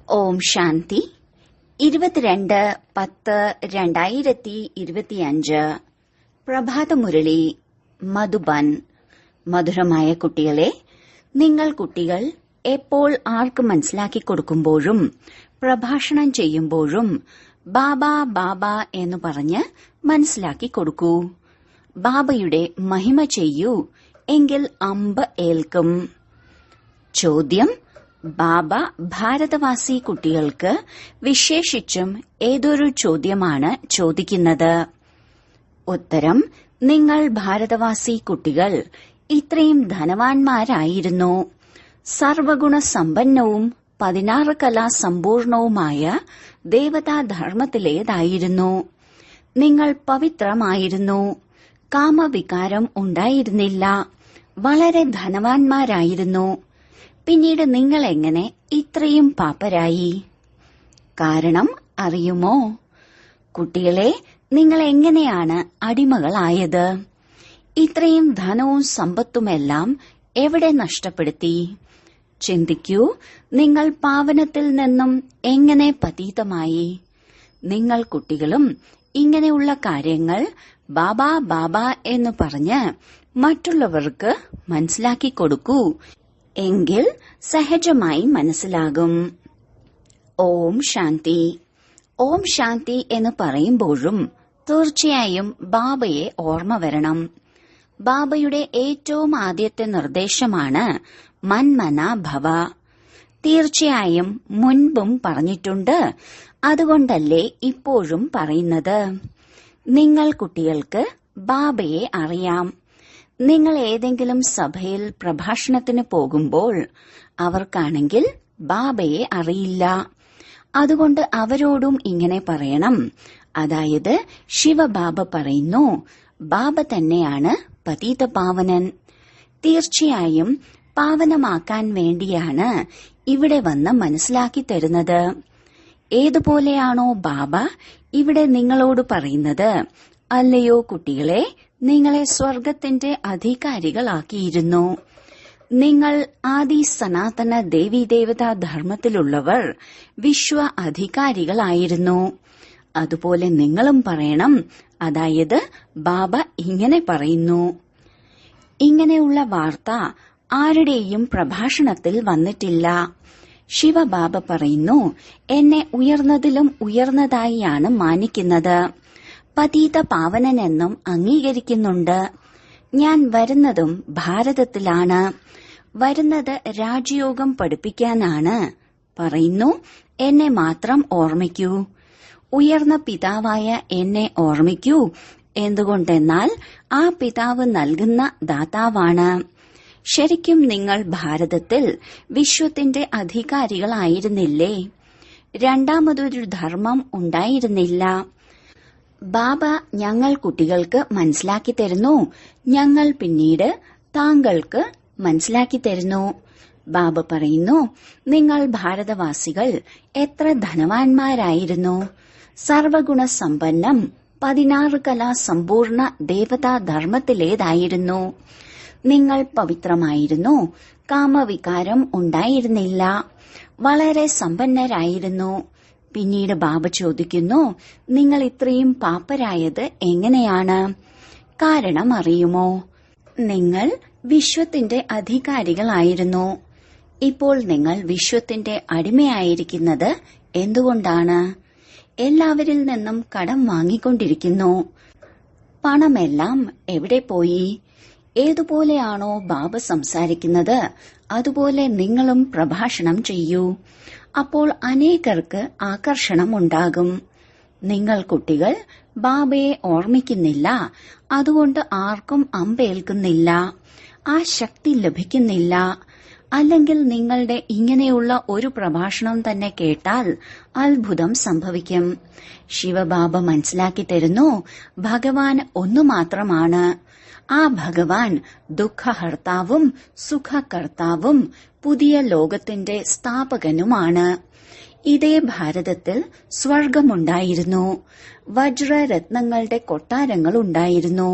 ഓം ശാന്തി 22/10/2025 പ്രഭാതമുരളി മധുബൻ. മധുരമായ കുട്ടികളെ, നിങ്ങൾ കുട്ടികൾ എപ്പോൾ ആർക്ക് മനസ്സിലാക്കി കൊടുക്കുമ്പോഴും പ്രഭാഷണം ചെയ്യുമ്പോഴും ബാബ ബാബ എന്ന് പറഞ്ഞ് മനസ്സിലാക്കി കൊടുക്കൂ. ബാബയുടെ മഹിമ ചെയ്യൂ, എങ്കിൽ അമ്പ് ഏൽക്കും. ചോദ്യം: ബാബ ഭാരതവാസി കുട്ടികൾക്ക് വിശേഷിച്ചും ഏതൊരു ചോദ്യമാണ് ചോദിക്കുന്നത്? ഉത്തരം: നിങ്ങൾ ഭാരതവാസി കുട്ടികൾ ഇത്രയും ധനവാന്മാരായിരുന്നു, സർവഗുണ സമ്പന്നവും 16 കലാ സമ്പൂർണവുമായ ദേവതാധർമ്മത്തിലേതായിരുന്നു. നിങ്ങൾ പവിത്രമായിരുന്നു, കാമവികാരം ഉണ്ടായിരുന്നില്ല, വളരെ ധനവാന്മാരായിരുന്നു. പിന്നീട് നിങ്ങൾ എങ്ങനെ ഇത്രയും പാപ്പരായി? കാരണം അറിയുമോ? കുട്ടികളെ, നിങ്ങൾ എങ്ങനെയാണ് അടിമകളായത്? ഇത്രയും ധനവും സമ്പത്തുമെല്ലാം എവിടെ നഷ്ടപ്പെടുത്തി? ചിന്തിക്കൂ, നിങ്ങൾ പാവനത്തിൽ നിന്നും എങ്ങനെ പതീതമായി? നിങ്ങൾ കുട്ടികളും ഇങ്ങനെയുള്ള കാര്യങ്ങൾ ബാബ ബാബ എന്ന് പറഞ്ഞ് മറ്റുള്ളവർക്ക് മനസ്സിലാക്കി കൊടുക്കൂ, എങ്കിൽ സഹജമായി മനസ്സിലാകും. ഓം ശാന്തി. ഓം ശാന്തി എന്ന് പറയുമ്പോഴും തീർച്ചയായും ബാബയെ ഓർമ്മ വരണം. ബാബയുടെ ഏറ്റവും ആദ്യത്തെ നിർദ്ദേശമാണ് മന്മന ഭവ. തീർച്ചയായും മുൻപും പറഞ്ഞിട്ടുണ്ട്, അതുകൊണ്ടല്ലേ ഇപ്പോഴും പറയുന്നത്. നിങ്ങൾ കുട്ടികൾക്ക് ബാബയെ അറിയാം. നിങ്ങൾ ഏതെങ്കിലും സഭയിൽ പ്രഭാഷണത്തിന് പോകുമ്പോൾ അവർക്കാണെങ്കിൽ ബാബയെ അറിയില്ല. അതുകൊണ്ട് അവരോടും ഇങ്ങനെ പറയണം. അതായത് ശിവബാബ പറയുന്നു, ബാബ തന്നെയാണ് പതീത പാവനൻ. തീർച്ചയായും പാവനമാക്കാൻ വേണ്ടിയാണ് ഇവിടെ വന്ന് മനസ്സിലാക്കി തരുന്നത്. ഏതുപോലെയാണോ ബാബ ഇവിടെ നിങ്ങളോട് പറയുന്നത്, അല്ലയോ കുട്ടികളെ, നിങ്ങളെ സ്വർഗത്തിന്റെ അധികാരികളാക്കിയിരുന്നു. നിങ്ങൾ ആദി സനാതന ദേവീദേവതാ ധർമ്മത്തിലുള്ളവർ വിശ്വ അധികാരികളായിരുന്നു. അതുപോലെ നിങ്ങളും പറയണം. അതായത് ബാബ ഇങ്ങനെ പറയുന്നു. ഇങ്ങനെയുള്ള വാർത്ത ആരുടെയും പ്രഭാഷണത്തിൽ വന്നിട്ടില്ല. ശിവബാബ പറയുന്നു, എന്നെ ഉയർന്നതിലും ഉയർന്നതായാണ് മാനിക്കുന്നത്. പതീത പാവനനെന്നും അംഗീകരിക്കുന്നുണ്ട്. ഞാൻ വരുന്നതും ഭാരതത്തിലാണ്. വരുന്നത് രാജയോഗം പഠിപ്പിക്കാനാണ്. പറയുന്നു, എന്നെ മാത്രം ഓർമ്മിക്കൂ. ഉയർന്ന പിതാവായ എന്നെ ഓർമ്മിക്കൂ. എന്തുകൊണ്ടെന്നാൽ ആ പിതാവ് നൽകുന്ന ദാതാവാണ്. ശരിക്കും നിങ്ങൾ ഭാരതത്തിൽ വിശ്വത്തിന്റെ അധികാരികളായിരുന്നില്ലേ? രണ്ടാമതൊരു ധർമ്മം ഉണ്ടായിരുന്നില്ല. ബാബ ഞങ്ങൾ കുട്ടികൾക്ക് മനസ്സിലാക്കി തരുന്നു. ഞങ്ങൾ പിന്നീട് താങ്കൾക്ക് മനസ്സിലാക്കി തരുന്നു. ബാബ പറയുന്നു, നിങ്ങൾ ഭാരതവാസികൾ എത്ര ധനവാന്മാരായിരുന്നു. സർവഗുണ സമ്പന്നം 16 കലാ സമ്പൂർണ ദേവതാധർമ്മത്തിലേതായിരുന്നു. നിങ്ങൾ പവിത്രമായിരുന്നു, കാമവികാരം ഉണ്ടായിരുന്നില്ല, വളരെ സമ്പന്നരായിരുന്നു. പിന്നീട് ബാബ ചോദിക്കുന്നു, നിങ്ങൾ ഇത്രയും പാപ്പരായത് എങ്ങനെയാണ്? കാരണം അറിയുമോ? നിങ്ങൾ വിശ്വത്തിന്റെ അധികാരികളായിരുന്നു. ഇപ്പോൾ നിങ്ങൾ വിശ്വത്തിന്റെ അടിമയായിരിക്കുന്നത് എന്തുകൊണ്ടാണ്? എല്ലാവരിൽ നിന്നും കടം വാങ്ങിക്കൊണ്ടിരിക്കുന്നു. പണമെല്ലാം എവിടെ പോയി? ഏതുപോലെയാണോ ബാബ സംസാരിക്കുന്നത് അതുപോലെ നിങ്ങളും പ്രഭാഷണം ചെയ്യൂ. അപ്പോൾ അനേകർക്ക് ആകർഷണം ഉണ്ടാകും. നിങ്ങൾ കുട്ടികൾ ബാബയെ ഓർമ്മിക്കുന്നില്ല, അതുകൊണ്ട് ആർക്കും അമ്പേൽക്കുന്നില്ല, ആ ശക്തി ലഭിക്കുന്നില്ല. അല്ലെങ്കിൽ നിങ്ങളുടെ ഇങ്ങനെയുള്ള ഒരു പ്രഭാഷണം തന്നെ കേട്ടാൽ അത്ഭുതം സംഭവിക്കും. ശിവബാബ മനസ്സിലാക്കി തരുന്നു, ഭഗവാൻ ഒന്നു മാത്രമാണ്. ആ ഭഗവാൻ ദുഃഖഹർത്താവും സുഖകർത്താവും പുതിയ ലോകത്തിന്റെ സ്ഥാപകനുമാണ്. ഇതേ ഭാരതത്തിൽ സ്വർഗമുണ്ടായിരുന്നു. വജ്രരത്നങ്ങളുടെ കൊട്ടാരങ്ങൾ ഉണ്ടായിരുന്നു.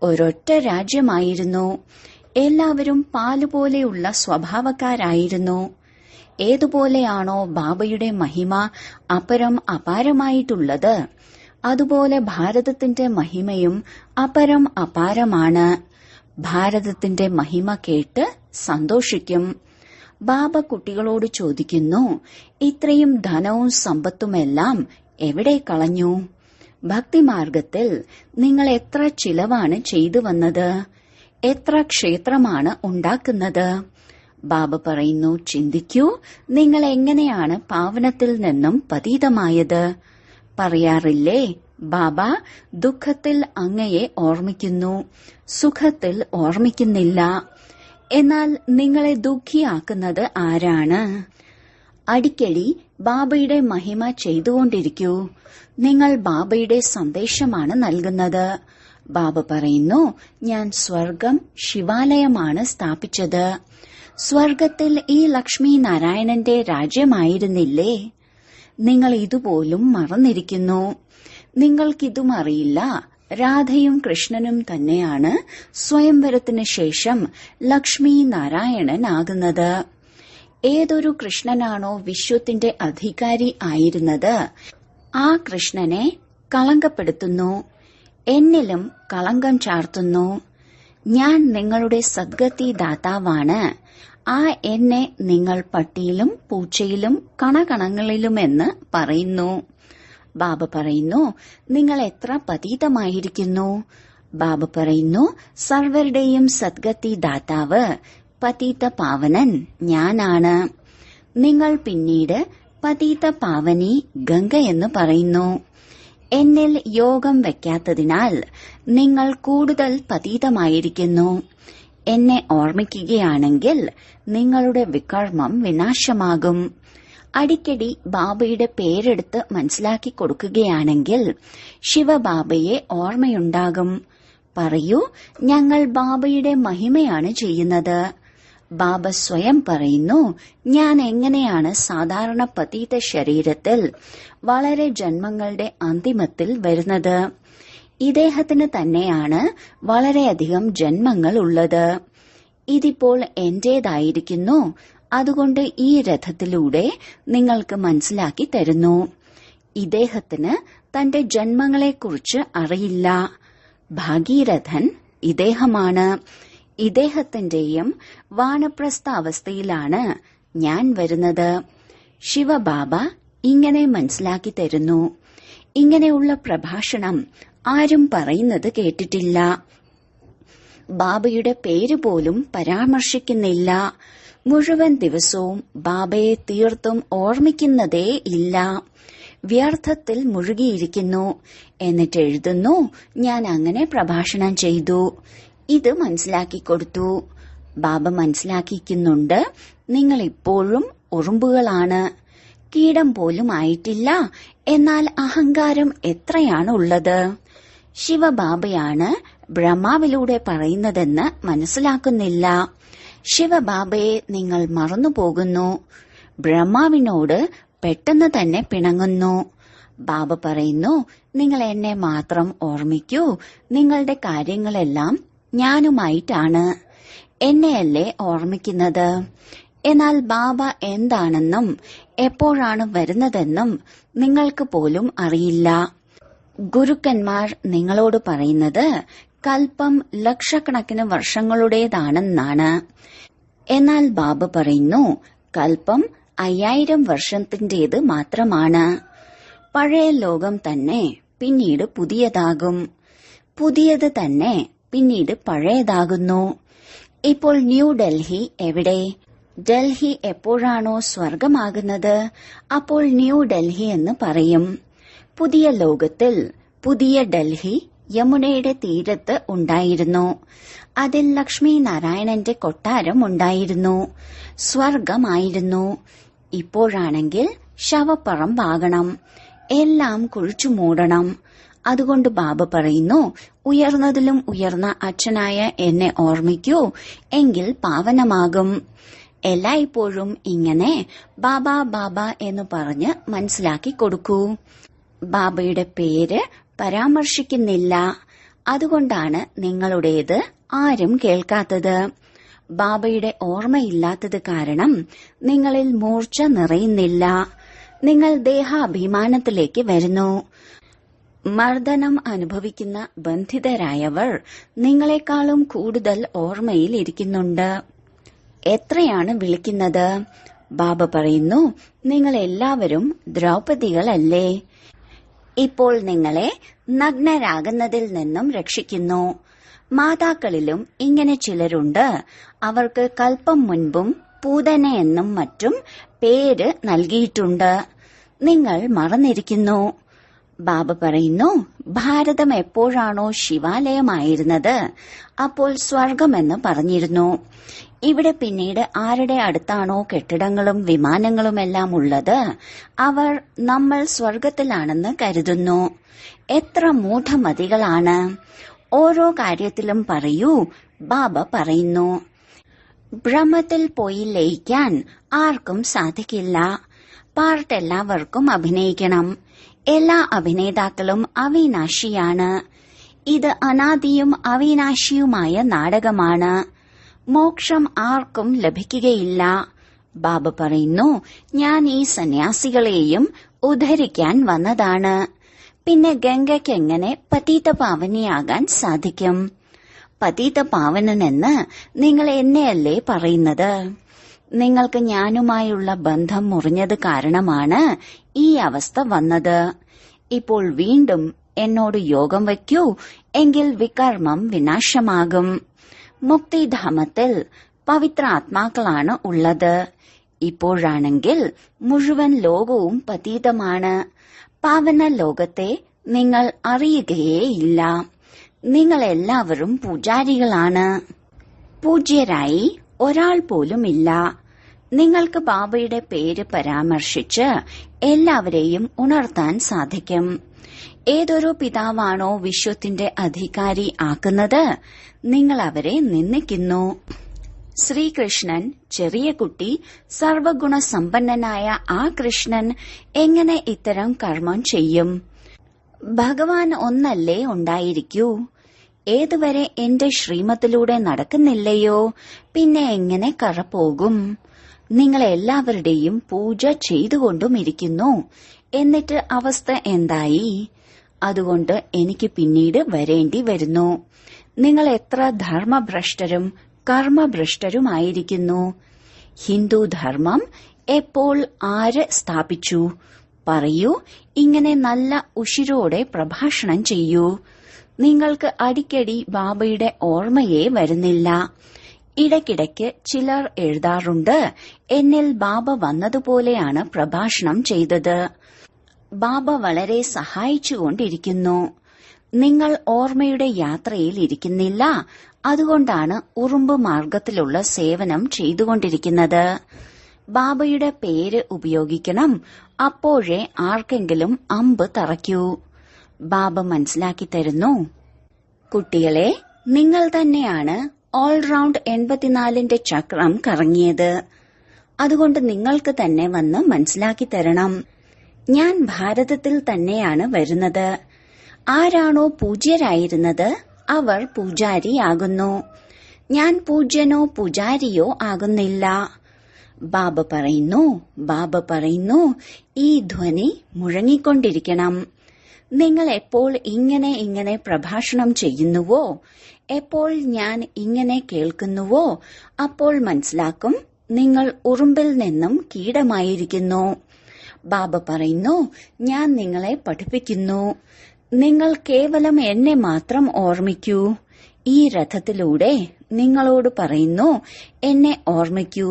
ഒരൊറ്റ രാജ്യമായിരുന്നു. എല്ലാവരും പാലുപോലെയുള്ള സ്വഭാവക്കാരായിരുന്നു. ഏതുപോലെയാണോ ബാബയുടെ മഹിമ അപരം അപാരമായിട്ടുള്ളത്, അതുപോലെ ഭാരതത്തിന്റെ മഹിമയും അപരം അപാരമാണ്. ഭാരതത്തിന്റെ മഹിമ കേട്ട് സന്തോഷിക്കും. ബാബ കുട്ടികളോട് ചോദിക്കുന്നു, ഇത്രയും ധനവും സമ്പത്തുമെല്ലാം എവിടെ കളഞ്ഞു? ഭക്തിമാർഗത്തിൽ നിങ്ങൾ എത്ര ചിലവാണ് ചെയ്തു വന്നത്? എത്ര ക്ഷേത്രമാണ് ഉണ്ടാക്കുന്നത്? ബാബ പറയുന്നു, ചിന്തിക്കൂ, നിങ്ങൾ എങ്ങനെയാണ് പാവനത്തിൽ നിന്നും പതീതമായത്? പറയാറില്ലേ, ബാബ ദുഃഖത്തിൽ അങ്ങയെ ഓർമ്മിക്കുന്നു, സുഖത്തിൽ ഓർമ്മിക്കുന്നില്ല. എന്നാൽ നിങ്ങളെ ദുഃഖിയാക്കുന്നത് ആരാണ്? അടിക്കടി ബാബയുടെ മഹിമ ചെയ്തുകൊണ്ടിരിക്കൂ. നിങ്ങൾ ബാബയുടെ സന്ദേശമാണ് നൽകുന്നത്. ബാബ പറയുന്നു, ഞാൻ സ്വർഗം ശിവാലയമാണ് സ്ഥാപിച്ചത്. സ്വർഗത്തിൽ ഈ ലക്ഷ്മി നാരായണന്റെ രാജ്യമായിരുന്നില്ലേ? നിങ്ങൾ ഇതുപോലും മറന്നിരിക്കുന്നു. നിങ്ങൾക്കിതും അറിയില്ല. രാധയും കൃഷ്ണനും തന്നെയാണ് സ്വയംവരത്തിന് ശേഷം ലക്ഷ്മി നാരായണനാകുന്നത്. ഏതൊരു കൃഷ്ണനാണോ വിശ്വത്തിന്റെ അധികാരി ആയിരുന്നത്, ആ കൃഷ്ണനെ കളങ്കപ്പെടുത്തുന്നു, എന്നിലും കളങ്കം ചാർത്തുന്നു. ഞാൻ നിങ്ങളുടെ സദ്ഗതി ദാതാവാണ്. ആ എന്നെ നിങ്ങൾ പട്ടിയിലും പൂച്ചയിലും കണകണങ്ങളിലുമെന്ന് പറയുന്നു. ബാബ പറയുന്നു, നിങ്ങൾ എത്ര പതീതമായിരിക്കുന്നു. ബാബ പറയുന്നു, സർവരുടെയും സദ്ഗതി ദാതാവ് പതീത പാവനൻ ഞാനാണ്. നിങ്ങൾ പിന്നീട് പതീത പാവനി ഗംഗയെന്ന് പറയുന്നു. എന്നിൽ യോഗം വയ്ക്കാത്തതിനാൽ നിങ്ങൾ കൂടുതൽ പതീതമായിരിക്കുന്നു. എന്നെ ഓർമ്മിക്കുകയാണെങ്കിൽ നിങ്ങളുടെ വികർമ്മം വിനാശമാകും. അടിക്കടി ബാബയുടെ പേരെടുത്ത് മനസ്സിലാക്കി കൊടുക്കുകയാണെങ്കിൽ ശിവബാബയെ ഓർമ്മയുണ്ടാകും. പറയൂ, ഞങ്ങൾ ബാബയുടെ മഹിമയാണ് ചെയ്യുന്നത്. ബാബ സ്വയം പറയുന്നു, ഞാൻ എങ്ങനെയാണ് സാധാരണ പതീത ശരീരത്തിൽ വളരെ ജന്മങ്ങളുടെ അന്തിമത്തിൽ വരുന്നത്. ഇദ്ദേഹത്തിന് തന്നെയാണ് വളരെയധികം ജന്മങ്ങൾ ഉള്ളത്. ഇതിപ്പോൾ എന്റേതായിരിക്കുന്നു. അതുകൊണ്ട് ഈ രഥത്തിലൂടെ നിങ്ങൾക്ക് മനസ്സിലാക്കി തരുന്നു. ഇദ്ദേഹത്തിന് തന്റെ ജന്മങ്ങളെക്കുറിച്ച് അറിയില്ല. ഭാഗീരഥൻ ഇദ്ദേഹമാണ്. ഇദ്ദേഹത്തിന്റെയും വാനപ്രസ്ഥ അവസ്ഥയിലാണ് ഞാൻ വരുന്നത്. ശിവബാബ ഇങ്ങനെ മനസ്സിലാക്കി തരുന്നു. ഇങ്ങനെയുള്ള പ്രഭാഷണം ആരും പറയുന്നത് കേട്ടിട്ടില്ല. ബാബയുടെ പേര് പോലും പരാമർശിക്കുന്നില്ല. മുഴുവൻ ദിവസവും ബാബയെ തീർത്തും ഓർമ്മിക്കുന്നതേ ഇല്ല. വ്യർത്ഥത്തിൽ മുഴുകിയിരിക്കുന്നു. എന്നിട്ട് എഴുതുന്നു, ഞാൻ അങ്ങനെ പ്രഭാഷണം ചെയ്തു, ഇത് മനസ്സിലാക്കി കൊടുത്തു. ബാബ മനസ്സിലാക്കിക്കുന്നുണ്ട്, നിങ്ങൾ ഇപ്പോഴും ഉറുമ്പുകളാണ്, കീടം പോലും ആയിട്ടില്ല. എന്നാൽ അഹങ്കാരം എത്രയാണ് ഉള്ളത്. ശിവബാബയാണ് ബ്രഹ്മാവിലൂടെ പറയുന്നതെന്ന് മനസ്സിലാക്കുന്നില്ല. ശിവബാബയെ നിങ്ങൾ മറന്നുപോകുന്നു. ബ്രഹ്മാവിനോട് പെട്ടെന്ന് തന്നെ പിണങ്ങുന്നു. ബാബ പറയുന്നു, നിങ്ങൾ എന്നെ മാത്രം ഓർമ്മിക്കൂ. നിങ്ങളുടെ കാര്യങ്ങളെല്ലാം ഞാനുമായിട്ടാണ്. എന്നെയല്ലേ ഓർമ്മിക്കുന്നത്. എന്നാൽ ബാബ എന്താണെന്നും എപ്പോഴാണ് വരുന്നതെന്നും നിങ്ങൾക്ക് പോലും അറിയില്ല. ഗുരുക്കന്മാർ നിങ്ങളോട് പറയുന്നത് കൽപ്പം ലക്ഷക്കണക്കിന് വർഷങ്ങളുടേതാണെന്നാണ്. എന്നാൽ ബാബ പറയുന്നു, കൽപ്പം 5000 വർഷത്തിന്റേത് മാത്രമാണ്. പഴയ ലോകം തന്നെ പിന്നീട് പുതിയതാകും. പുതിയത് തന്നെ പിന്നീട് പഴയതാകുന്നു. ഇപ്പോൾ ന്യൂഡൽഹി എവിടെ? ഡൽഹി എപ്പോഴാണോ സ്വർഗമാകുന്നത് അപ്പോൾ ന്യൂഡൽഹി എന്ന് പറയും. പുതിയ ലോകത്തിൽ പുതിയ ഡൽഹി യമുനയുടെ തീരത്ത് ഉണ്ടായിരുന്നു. അതിൽ ലക്ഷ്മി നാരായണന്റെ കൊട്ടാരം ഉണ്ടായിരുന്നു. സ്വർഗമായിരുന്നു. ഇപ്പോഴാണെങ്കിൽ ശവപ്പറമ്പാകണം. എല്ലാം കുഴിച്ചു മൂടണം. അതുകൊണ്ട് ബാബ പറയുന്നു, ഉയർന്നതിലും ഉയർന്ന അച്ഛനായ എന്നെ ഓർമ്മിക്കൂ, എങ്കിൽ പാവനമാകും. എല്ലായ്പ്പോഴും ഇങ്ങനെ ബാബ ബാബ എന്ന് പറഞ്ഞ് മനസ്സിലാക്കി കൊടുക്കൂ. ബാബയുടെ പേര് പരാമർശിക്കുന്നില്ല. അതുകൊണ്ടാണ് നിങ്ങളുടേത് ആരും കേൾക്കാത്തത്. ബാബയുടെ ഓർമ്മയില്ലാത്തത് കാരണം നിങ്ങളിൽ മൂർച്ച നിറയുന്നില്ല. നിങ്ങൾ ദേഹാഭിമാനത്തിലേക്ക് വരുന്നു. മർദ്ദനം അനുഭവിക്കുന്ന ബന്ധിതരായവർ നിങ്ങളെക്കാളും കൂടുതൽ ഓർമ്മയിൽ ഇരിക്കുന്നുണ്ട്. എത്രയാണ് വിളിക്കുന്നത്? ബാബ പറയുന്നു, നിങ്ങൾ എല്ലാവരും ദ്രൗപദികളല്ലേ. ഇപ്പോൾ നിങ്ങളെ നഗ്നരാകുന്നതിൽ നിന്നും രക്ഷിക്കുന്നു. മാതാക്കളിലും ഇങ്ങനെ ചിലരുണ്ട്. അവർക്ക് കൽപ്പം മുൻപും പൂതനയെന്നും മറ്റും പേര് നൽകിയിട്ടുണ്ട്. നിങ്ങൾ മറന്നിരിക്കുന്നു. ബാബ പറയുന്നു, ഭാരതം എപ്പോഴാണോ ശിവാലയമായിരുന്നത് അപ്പോൾ സ്വർഗമെന്ന് പറഞ്ഞിരുന്നു. ഇവിടെ പിന്നീട് ആരുടെ അടുത്താണോ കെട്ടിടങ്ങളും വിമാനങ്ങളുമെല്ലാം ഉള്ളത് അവർ നമ്മൾ സ്വർഗത്തിലാണെന്ന് കരുതുന്നു. എത്ര മൂഢമതികളാണ്. ഓരോ കാര്യത്തിലും പറയൂ. ബാബ പറയുന്നു, ബ്രഹ്മത്തിൽ പോയി ലയിക്കാൻ ആർക്കും സാധിക്കില്ല. പാർട്ട് എല്ലാവർക്കും അഭിനയിക്കണം. എല്ലാ അഭിനേതാക്കളും അവിനാശിയാണ്. ഇത് അനാദിയും അവിനാശിയുമായ നാടകമാണ്. മോക്ഷം ആർക്കും ലഭിക്കുകയില്ല. ബാബ പറയുന്നു, ഞാൻ ഈ സന്യാസികളെയും ഉദ്ധരിക്കാൻ വന്നതാണ്. പിന്നെ ഗംഗയ്ക്കെങ്ങനെ പതീത പാവനിയാകാൻ സാധിക്കും? പതീത പാവനനെന്ന് നിങ്ങൾ എന്നെയല്ലേ പറയുന്നത്? നിങ്ങൾക്ക് ഞാനുമായുള്ള ബന്ധം മുറിഞ്ഞത് കാരണമാണ് ഈ അവസ്ഥ വന്നത്. ഇപ്പോൾ വീണ്ടും എന്നോട് യോഗം വയ്ക്കൂ, എങ്കിൽ വികർമ്മം വിനാശമാകും. മുക്തിധാമത്തിൽ പവിത്ര ആത്മാക്കളാണ് ഉള്ളത്. ഇപ്പോഴാണെങ്കിൽ മുഴുവൻ ലോകവും പതീതമാണ്. പാവന ലോകത്തെ നിങ്ങൾ അറിയുകയേയില്ല. നിങ്ങൾ എല്ലാവരും പൂജാരികളാണ്. പൂജ്യരായി ഒരാൾ പോലുമില്ല. നിങ്ങൾക്ക് ബാബയുടെ പേര് പരാമർശിച്ച് എല്ലാവരെയും ഉണർത്താൻ സാധിക്കും. ഏതൊരു പിതാവാണോ വിശ്വത്തിന്റെ അധികാരി ആക്കുന്നത് നിങ്ങൾ അവരെ നിന്ദിക്കുന്നു. ശ്രീകൃഷ്ണൻ ചെറിയ കുട്ടി, സർവഗുണസമ്പന്നനായ ആ കൃഷ്ണൻ എങ്ങനെ ഇത്തരം കർമ്മം ചെയ്യും? ഭഗവാൻ ഒന്നല്ലേ ഉണ്ടായിരിക്കൂ. ഏതുവരെ എന്റെ ശ്രീമത്തിലൂടെ നടക്കുന്നില്ലയോ പിന്നെ എങ്ങനെ കറ പോകും? നിങ്ങളെല്ലാവരുടെയും പൂജ ചെയ്തുകൊണ്ടുമിരിക്കുന്നു. എന്നിട്ട് അവസ്ഥ എന്തായി? അതുകൊണ്ട് എനിക്ക് പിന്നീട് വരേണ്ടി വരുന്നു. നിങ്ങൾ എത്ര ധർമ്മഭ്രഷ്ടരും കർമ്മഭ്രഷ്ടരുമായിരിക്കുന്നു. ഹിന്ദു ധർമ്മം എപ്പോൾ ആര് സ്ഥാപിച്ചു? പറയൂ. ഇങ്ങനെ നല്ല ഉശിരോടെ പ്രഭാഷണം ചെയ്യൂ. നിങ്ങൾക്ക് അടിക്കടി ബാബയുടെ ഓർമ്മയേ വരുന്നില്ല. ഇടയ്ക്കിടയ്ക്ക് ചിലർ എഴുതാറുണ്ട്, എന്നിൽ ബാബ വന്നതുപോലെയാണ് പ്രഭാഷണം ചെയ്തത്. ബാബ വളരെ സഹായിച്ചുകൊണ്ടിരിക്കുന്നു. നിങ്ങൾ ഓർമ്മയുടെ യാത്രയിൽ ഇരിക്കുന്നില്ല. അതുകൊണ്ടാണ് ഉറുമ്പ് മാർഗത്തിലുള്ള സേവനം ചെയ്തുകൊണ്ടിരിക്കുന്നത്. ബാബയുടെ പേര് ഉപയോഗിക്കണം. അപ്പോഴേ ആർക്കെങ്കിലും അമ്പ് തറയ്ക്കൂ. ബാബ മനസ്സിലാക്കി തരുന്നു, കുട്ടികളെ, നിങ്ങൾ തന്നെയാണ് ഓൾറൗണ്ട് 84ന്റെ ചക്രം കറങ്ങിയത്. അതുകൊണ്ട് നിങ്ങൾക്ക് തന്നെ വന്ന് മനസ്സിലാക്കി തരണം. ഞാൻ ഭാരതത്തിൽ തന്നെയാണ് വരുന്നത്. ആരാണോ പൂജ്യരായിരുന്നത് അവർ പൂജാരിയാകുന്നു. ഞാൻ പൂജ്യനോ പൂജാരിയോ ആകുന്നില്ല. ബാബ പറയുന്നു, ഈ ധ്വനി മുഴങ്ങിക്കൊണ്ടിരിക്കണം. നിങ്ങൾ എപ്പോൾ ഇങ്ങനെ പ്രഭാഷണം ചെയ്യുന്നുവോ, എപ്പോൾ ഞാൻ ഇങ്ങനെ കേൾക്കുന്നുവോ, അപ്പോൾ മനസ്സിലാക്കും നിങ്ങൾ ഉറുമ്പിൽ നിന്നും കീടമായിരിക്കുന്നു. ബാബ പറയുന്നു, ഞാൻ നിങ്ങളെ പഠിപ്പിക്കുന്നു. നിങ്ങൾ കേവലം എന്നെ മാത്രം ഓർമ്മിക്കൂ. ഈ രഥത്തിലൂടെ നിങ്ങളോട് പറയുന്നു, എന്നെ ഓർമ്മിക്കൂ.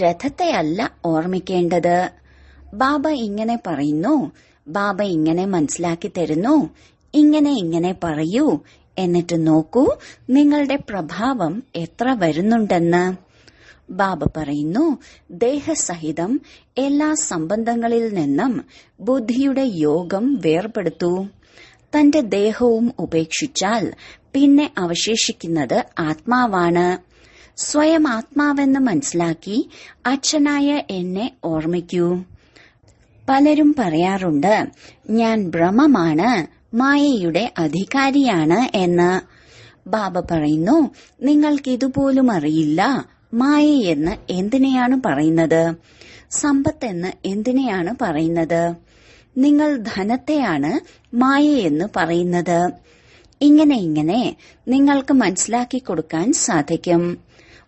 രഥത്തെയല്ല ഓർമ്മിക്കേണ്ടത്. ബാബ ഇങ്ങനെ പറയുന്നു. ബാബ ഇങ്ങനെ മനസ്സിലാക്കി തരുന്നു. ഇങ്ങനെ പറയൂ. എന്നിട്ട് നോക്കൂ നിങ്ങളുടെ പ്രഭാവം എത്ര വരുന്നുണ്ടെന്ന്. ബാബ പറയുന്നു, ദേഹസഹിതം എല്ലാ സംബന്ധങ്ങളിൽ നിന്നും ബുദ്ധിയുടെ യോഗം വേർപെടുത്തൂ. തന്റെ ദേഹവും ഉപേക്ഷിച്ചാൽ പിന്നെ അവശേഷിക്കുന്നത് ആത്മാവാണ്. സ്വയം ആത്മാവെന്ന് മനസ്സിലാക്കി അച്ഛനായ എന്നെ ഓർമ്മിക്കൂ. പലരും പറയാറുണ്ട്, ഞാൻ ബ്രഹ്മമാണ്, മായയുടെ അധികാരിയാണ് എന്ന്. ബാബ പറയുന്നു, നിങ്ങൾക്കിതുപോലും അറിയില്ല മായയെന്ന് എന്തിനെയാണ് പറയുന്നത്, സമ്പത്തെന്ന് എന്തിനെയാണ് പറയുന്നത്. നിങ്ങൾ ധനത്തെയാണ് മായയെന്ന് പറയുന്നത്. ഇങ്ങനെ നിങ്ങൾക്ക് മനസ്സിലാക്കി കൊടുക്കാൻ സാധിക്കും.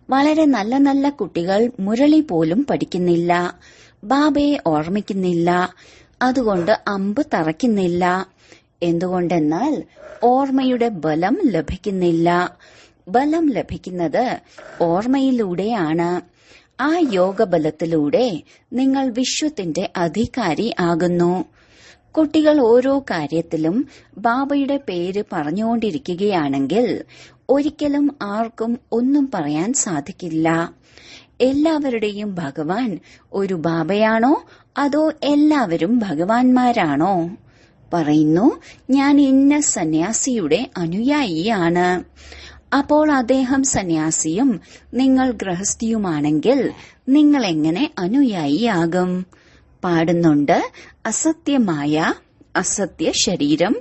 വളരെ നല്ല നല്ല കുട്ടികൾ മുരളി പോലും പഠിക്കുന്നില്ല, ബാബയെ ഓർമ്മിക്കുന്നില്ല, അതുകൊണ്ട് അമ്പ് തറയ്ക്കുന്നില്ല. എന്തുകൊണ്ടെന്നാൽ ഓർമ്മയുടെ ബലം ലഭിക്കുന്നില്ല. ബലം ലഭിക്കുന്നത് ഓർമ്മയിലൂടെയാണ്. ആ യോഗബലത്തിലൂടെ നിങ്ങൾ വിശ്വത്തിന്റെ അധികാരി ആകുന്നു. കുട്ടികൾ ഓരോ കാര്യത്തിലും ബാബയുടെ പേര് പറഞ്ഞുകൊണ്ടിരിക്കുകയാണെങ്കിൽ ഒരിക്കലും ആർക്കും ഒന്നും പറയാൻ സാധിക്കില്ല. എല്ലാവരുടെയും ഭഗവാൻ ഒരു ബാബയാണോ അതോ എല്ലാവരും ഭഗവാന്മാരാണോ? പറയുന്നു, ഞാൻ ഇന്ന സന്യാസിയുടെ അനുയായിയാണ്. അപ്പോൾ അദ്ദേഹം സന്യാസിയും നിങ്ങൾ ഗൃഹസ്ഥിയുമാണെങ്കിൽ നിങ്ങൾ എങ്ങനെ അനുയായിയാകും? പാടുന്നുണ്ട്, അസത്യമായ അസത്യ ശരീരം,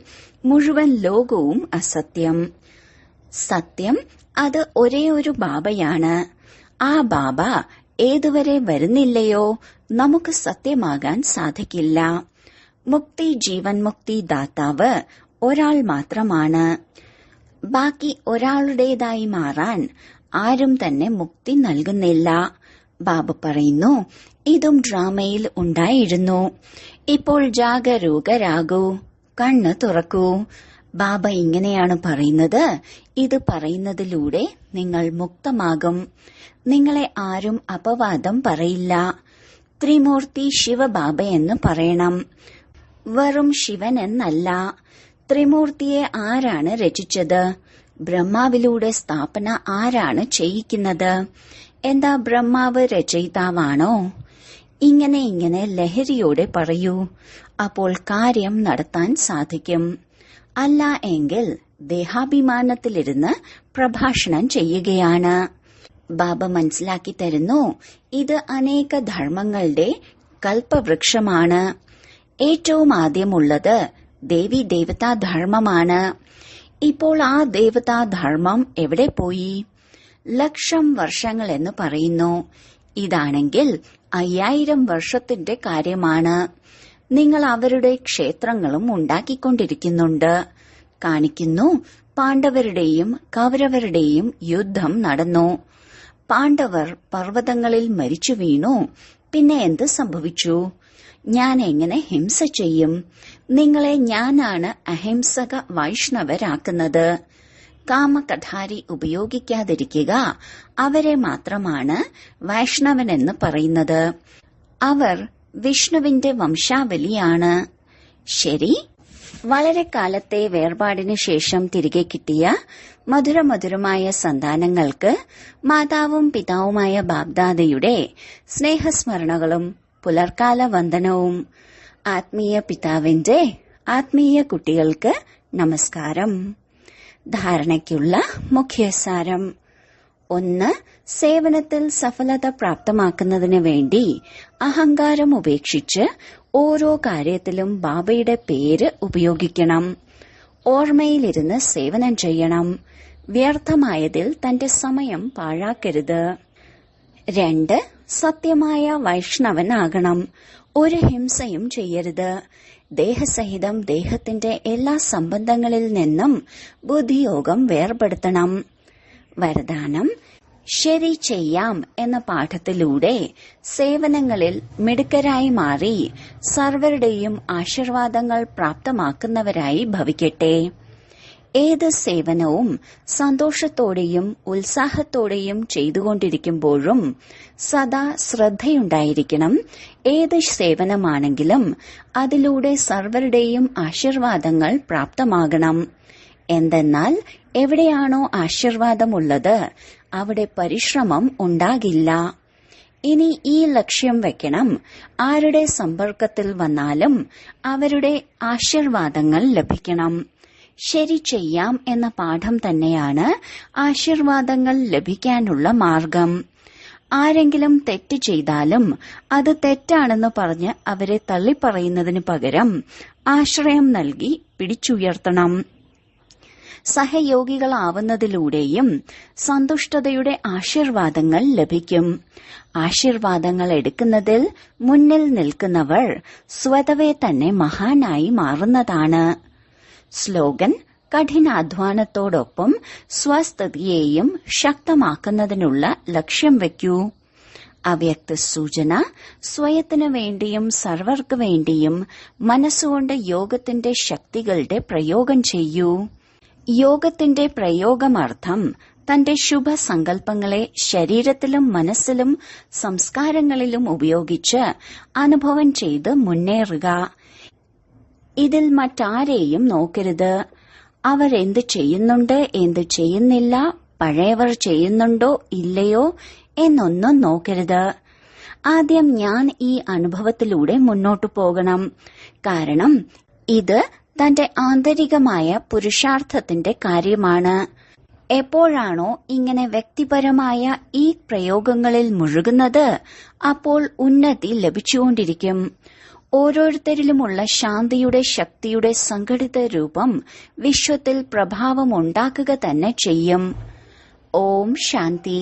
മുഴുവൻ ലോകവും അസത്യം. സത്യം അത് ഒരേ ഒരു ബാബയാണ്. ആ ബാബ ഏതുവരെ വരുന്നില്ലയോ നമുക്ക് സത്യമാകാൻ സാധിക്കില്ല. മുക്തി ജീവൻ മുക്തി ദാതാവ് ഒരാൾ മാത്രമാണ്. ബാക്കി ഒരാളുടേതായി മാറാൻ ആരും തന്നെ മുക്തി നൽകുന്നില്ല. ബാബ പറയുന്നു, ഇതും ഡ്രാമയിൽ ഉണ്ടായിരുന്നു. ഇപ്പോൾ ജാഗരൂകരാകൂ, കണ്ണ് തുറക്കൂ. ബാബ ഇങ്ങനെയാണ് പറയുന്നത്. ഇത് പറയുന്നതിലൂടെ നിങ്ങൾ മുക്തമാകും. നിങ്ങളെ ആരും അപവാദം പറയില്ല. ത്രിമൂർത്തി ശിവബാബ എന്ന് പറയണം, വെറും ശിവൻ എന്നല്ല. ത്രിമൂർത്തിയെ ആരാണ് രചിച്ചത്? ബ്രഹ്മാവിലൂടെ സ്ഥാപന ആരാണ് ചെയ്യിക്കുന്നത്? എന്താ ബ്രഹ്മാവ് രചയിതാവാണോ? ഇങ്ങനെ ലഹരിയോടെ പറയൂ, അപ്പോൾ കാര്യം നടത്താൻ സാധിക്കും. അല്ല എങ്കിൽ ദേഹാഭിമാനത്തിലിരുന്ന് പ്രഭാഷണം ചെയ്യുകയാണ്. ബാബ മനസ്സിലാക്കി തരുന്നു, ഇത് അനേക ധർമ്മങ്ങളുടെ കൽപ്പവൃക്ഷമാണ്. ഏറ്റവും ആദ്യമുള്ളത് ദേവി ദേവതാ ധർമ്മമാണ്. ഇപ്പോൾ ആ ദേവതാ ധർമ്മം എവിടെ പോയി? 1,00,000 വർഷങ്ങൾ എന്ന് പറയുന്നു. ഇതാണെങ്കിൽ 5000 വർഷത്തിന്റെ കാര്യമാണ്. നിങ്ങൾ അവരുടെ ക്ഷേത്രങ്ങളും ഉണ്ടാക്കിക്കൊണ്ടിരിക്കുന്നുണ്ട്. കാണിക്കുന്നു, പാണ്ഡവരുടെയും കൗരവരുടെയും യുദ്ധം നടന്നു. പാണ്ഡവർ പർവ്വതങ്ങളിൽ മരിച്ചു വീണു. പിന്നെ എന്ത് സംഭവിച്ചു? ഞാൻ എങ്ങനെ ഹിംസ ചെയ്യും? നിങ്ങളെ ഞാനാണ് അഹിംസക വൈഷ്ണവരാക്കുന്നത്. കാമകഠാരി ഉപയോഗിക്കാതിരിക്കുക. അവരെ മാത്രമാണ് വൈഷ്ണവനെന്ന് പറയുന്നത്. അവർ വിഷ്ണുവിന്റെ വംശാവലിയാണ്. ശരി, വളരെ കാലത്തെ വേർപാടിനു ശേഷം തിരികെ കിട്ടിയ മധുരമധുരമായ സന്താനങ്ങൾക്ക് മാതാവും പിതാവുമായ ബാബ്ദാദയുടെ സ്നേഹസ്മരണകളും പുലർക്കാല വന്ദനവും. ആത്മീയ പിതാവിന്റെ ആത്മീയ കുട്ടികൾക്ക് നമസ്കാരം. ധാരണയ്ക്കുള്ള മുഖ്യസാരം: 1. സേവനത്തിൽ സഫലത പ്രാപ്തമാക്കുന്നതിന് വേണ്ടി അഹങ്കാരം ഉപേക്ഷിച്ച് ഓരോ കാര്യത്തിലും ബാബയുടെ പേര് ഉപയോഗിക്കണം. ഓർമ്മയിലിരുന്ന് സേവനം ചെയ്യണം. വ്യർത്ഥമായതിൽ തന്റെ സമയം പാഴാക്കരുത്. 2. സത്യമായ വൈഷ്ണവനാകണം. ഒരു ഹിംസയും ചെയ്യരുത്. ദേഹസഹിതം ദേഹത്തിന്റെ എല്ലാ സംബന്ധങ്ങളിൽ നിന്നും ബുദ്ധിയോഗം വേർപെടുത്തണം. വരദാനം: ശരി ചെയ്യാം എന്ന പാഠത്തിലൂടെ സേവനങ്ങളിൽ മിടുക്കരായി മാറി സർവരുടെയും ആശീർവാദങ്ങൾ പ്രാപ്തമാക്കുന്നവരായി ഭവിക്കട്ടെ. ഏത് സേവനവും സന്തോഷത്തോടെയും ഉത്സാഹത്തോടെയും ചെയ്തുകൊണ്ടിരിക്കുമ്പോഴും സദാ ശ്രദ്ധയുണ്ടായിരിക്കണം. ഏത് സേവനമാണെങ്കിലും അതിലൂടെ സർവരുടെയും ആശീർവാദങ്ങൾ പ്രാപ്തമാകണം. എന്തെന്നാൽ എവിടെയാണോ ആശീർവാദമുള്ളത് അവിടെ പരിശ്രമം ഉണ്ടാകില്ല. ഇനി ഈ ലക്ഷ്യം വെക്കണം: ആരുടെ സമ്പർക്കത്തിൽ വന്നാലും അവരുടെ ആശീർവാദങ്ങൾ ലഭിക്കണം. ശരി ചെയ്യാം എന്ന പാഠം തന്നെയാണ് ആശീർവാദങ്ങൾ ലഭിക്കാനുള്ള മാർഗം. ആരെങ്കിലും തെറ്റ് ചെയ്താലും അത് തെറ്റാണെന്ന് പറഞ്ഞ് അവരെ തള്ളിപ്പറയുന്നതിനു പകരം ആശ്രയം നൽകി പിടിച്ചുയർത്തണം. സഹയോഗികളാവുന്നതിലൂടെയും സന്തുഷ്ടതയുടെ ആശീർവാദങ്ങൾ ലഭിക്കും. ആശീർവാദങ്ങൾ എടുക്കുന്നതിൽ മുന്നിൽ നിൽക്കുന്നവർ സ്വതവേ തന്നെ മഹാനായി മാറുന്നതാണ്. സ്ലോഗൻ: കഠിനാധ്വാനത്തോടൊപ്പം സ്വസ്ഥിതിയെയും ശക്തമാക്കുന്നതിനുള്ള ലക്ഷ്യം വയ്ക്കൂ. അവ്യക്ത സൂചന: സ്വയത്തിനു വേണ്ടിയും സർവർക്ക് വേണ്ടിയും മനസ്സുകൊണ്ട് യോഗത്തിന്റെ ശക്തികളുടെ പ്രയോഗം ചെയ്യൂ. യോഗത്തിന്റെ പ്രയോഗമർത്ഥം തന്റെ ശുഭസങ്കല്പങ്ങളെ ശരീരത്തിലും മനസ്സിലും സംസ്കാരങ്ങളിലും ഉപയോഗിച്ച് അനുഭവം ചെയ്ത് മുന്നേറുക. ഇതിൽ മറ്റാരെയും നോക്കരുത്. അവരെന്ത് ചെയ്യുന്നുണ്ട്, എന്ത് ചെയ്യുന്നില്ല, പഴയവർ ചെയ്യുന്നുണ്ടോ ഇല്ലയോ എന്നൊന്നും നോക്കരുത്. ആദ്യം ഞാൻ ഈ അനുഭവത്തിലൂടെ മുന്നോട്ടു പോകണം. കാരണം ഇത് തന്റെ ആന്തരികമായ പുരുഷാർത്ഥത്തിന്റെ കാര്യമാണ്. എപ്പോഴാണോ ഇങ്ങനെ വ്യക്തിപരമായ ഈ പ്രയോഗങ്ങളിൽ മുഴുകുന്നത്, അപ്പോൾ ഉന്നതി ലഭിച്ചുകൊണ്ടിരിക്കും. ഓരോരുത്തരിലുമുള്ള ശാന്തിയുടെ ശക്തിയുടെ സംഘടിത രൂപം വിശ്വത്തിൽ പ്രഭാവമുണ്ടാക്കുക തന്നെ ചെയ്യും. ഓം ശാന്തി.